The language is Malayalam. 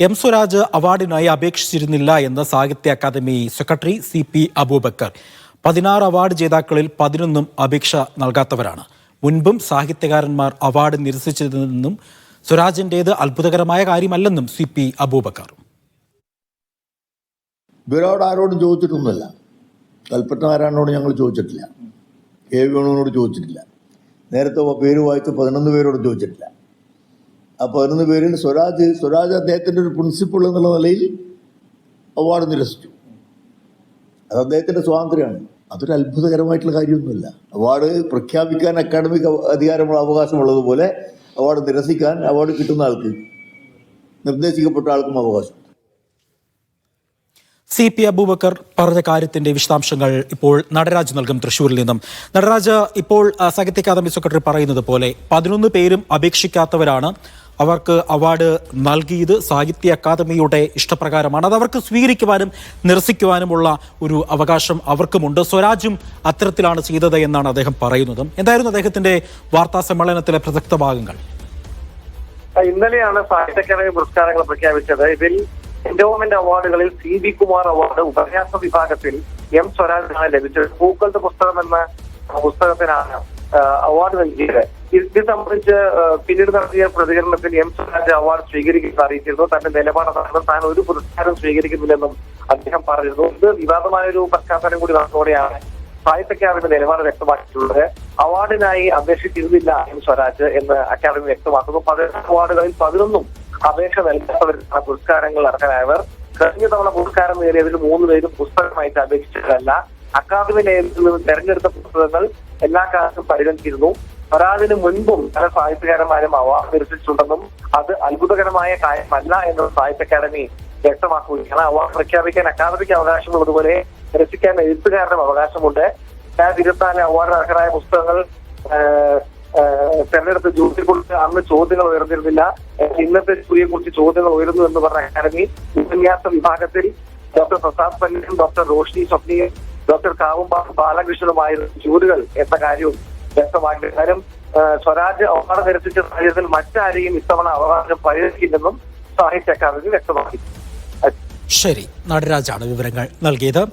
എം സ്വരാജ് അവാർഡിനായി അപേക്ഷിച്ചിരുന്നില്ല എന്ന് Sahitya Akademi secretary CP Abubakar. 16 award ജേതാക്കളിൽ 11 അപേക്ഷ നൽകാത്തവരാണ്. മുൻപും സാഹിത്യകാരന്മാർ അവാർഡ് നിരസിച്ചതെന്നും സ്വരാജിൻ്റേത് അത്ഭുതകരമായ കാര്യമല്ലെന്നും CP അബൂബക്കർ. ഇവരോട് ആരോടും ചോദിച്ചിട്ടൊന്നുമില്ല. കൽപ്പറ്റനാരായണനോട് ഞങ്ങൾ ചോദിച്ചിട്ടില്ല, KV വേണുവിനോട് ചോദിച്ചിട്ടില്ല, നേരത്തെ പേര് വായിച്ച 11 പേരോട് ചോദിച്ചിട്ടില്ല. ആ 11 പേരിൽ സ്വരാജ് അദ്ദേഹത്തിൻ്റെ ഒരു പ്രിൻസിപ്പിൾ എന്നുള്ള നിലയിൽ അവാർഡ് നിരസിച്ചു. അത് അദ്ദേഹത്തിൻ്റെ സ്വാതന്ത്ര്യമാണ്. അതൊരു അത്ഭുതകരമായിട്ടുള്ള കാര്യമൊന്നുമില്ല. അവാർഡ് പ്രഖ്യാപിക്കാൻ അക്കാഡമിക് അധികാരമുള്ള അവകാശമുള്ളതുപോലെ അവാർഡ് നിരസിക്കാൻ അവാർഡ് കിട്ടുന്ന ആൾക്ക്, നിർദ്ദേശിക്കപ്പെട്ട ആൾക്കും അവകാശം. CP അബൂബക്കർ പറഞ്ഞ കാര്യത്തിന്റെ വിശദാംശങ്ങൾ ഇപ്പോൾ നടരാജ് നൽകും തൃശ്ശൂരിൽ നിന്നും. നടരാജ്, ഇപ്പോൾ സാഹിത്യ അക്കാദമി സെക്രട്ടറി പറയുന്നത് പോലെ 11 പേരും അപേക്ഷിക്കാത്തവരാണ്. അവർക്ക് അവാർഡ് നൽകിയത് സാഹിത്യ അക്കാദമിയുടെ ഇഷ്ടപ്രകാരമാണ്. അത് അവർക്ക് സ്വീകരിക്കുവാനും നിരസിക്കുവാനുമുള്ള ഒരു അവകാശം അവർക്കുമുണ്ട്. സ്വരാജും അത്തരത്തിലാണ് ചെയ്തത് എന്നാണ് അദ്ദേഹം പറയുന്നത്. എന്തായിരുന്നു അദ്ദേഹത്തിന്റെ വാർത്താ സമ്മേളനത്തിലെ പ്രസക്ത ഭാഗങ്ങൾ? ഇന്നലെയാണ് സാഹിത്യ അക്കാദമി പുരസ്കാരങ്ങൾ പ്രഖ്യാപിച്ചത്. ഇതിൽ എൻഡോമെന്റ് അവാർഡുകളിൽ CB കുമാർ അവാർഡ് ഉപന്യാസ വിഭാഗത്തിൽ M സ്വരാജിനാണ് ലഭിച്ചത്. പൂക്കളുടെ പുസ്തകം എന്ന പുസ്തകത്തിനാണ് അവാർഡ് നൽകിയത്. ഇത് സംബന്ധിച്ച് പിന്നീട് നടത്തിയ പ്രതികരണത്തിൽ M സ്വരാജ് അവാർഡ് സ്വീകരിക്കുന്നത് അറിയിച്ചിരുന്നു. തന്റെ നിലപാടാണ്, താൻ ഒരു പുരസ്കാരം സ്വീകരിക്കുന്നില്ലെന്നും അദ്ദേഹം പറഞ്ഞിരുന്നു. ഇത് വിവാദമായ ഒരു പശ്ചാത്തലം കൂടി വന്നതോടെയാണ് സാഹിത്യ അക്കാദമി നിലപാട് വ്യക്തമാക്കിയിട്ടുള്ളത്. അവാർഡിനായി അപേക്ഷിച്ചിരുന്നില്ല M സ്വരാജ് എന്ന് അക്കാദമി വ്യക്തമാക്കുന്നു. 11 അവാർഡുകളിൽ 11 അപേക്ഷ നൽകാത്തവരാണ് പുരസ്കാരങ്ങൾ അർഹരായവർ. കഴിഞ്ഞ തവണ പുരസ്കാരം നേടിയതിൽ 3 പേരും പുസ്തകമായിട്ട് അപേക്ഷിച്ചതല്ല. അക്കാദമി ലേഖനത്തിൽ നിന്ന് തെരഞ്ഞെടുത്ത പുസ്തകങ്ങൾ എല്ലാ കാലത്തും പരിഗണിച്ചിരുന്നു. സ്വരാജിന് മുൻപും പല സാഹിത്യകാരന്മാരും അവാർഡ് നിരസിച്ചിട്ടുണ്ടെന്നും അത് അത്ഭുതകരമായ കാര്യമല്ല എന്ന് സാഹിത്യ അക്കാദമി വ്യക്തമാക്കുകയാണ്. അവാർഡ് പ്രഖ്യാപിക്കാൻ അക്കാദമിക്ക് അവകാശമുള്ളതുപോലെ നിരസിക്കാൻ എഴുത്തുകാരനും അവകാശമുണ്ട്. 2024 അവാർഡ് അർഹരായ പുസ്തകങ്ങൾ തെരഞ്ഞെടുത്ത ജൂറിയെക്കുറിച്ച് അന്ന് ചോദ്യങ്ങൾ ഉയർന്നിരുന്നില്ല. ഇന്നത്തെ ജൂറിയെക്കുറിച്ച് ചോദ്യങ്ങൾ ഉയർന്നു എന്ന് പറഞ്ഞ അക്കാദമി ഉപന്യാസ വിഭാഗത്തിൽ ഡോക്ടർ പ്രസാദ് പല്ലിയും ഡോക്ടർ റോഷ്നി സ്വപ്നിയും ഡോക്ടർ കാവുമ്പാട് ബാലകൃഷ്ണനുമായിരുന്നു ജൂറികൾ എന്ന കാര്യവും വ്യക്തമാക്കി. കാര്യം സ്വരാജ് അവാർഡ് നിരസിച്ച സാഹചര്യത്തിൽ മറ്റാരെയും ഇത്തവണ അവകാശം പരിഗണിക്കില്ലെന്നും സാഹിത്യ അക്കാദമി വ്യക്തമാക്കി. ശരി, നടരാജാണ് വിവരങ്ങൾ നൽകിയത്.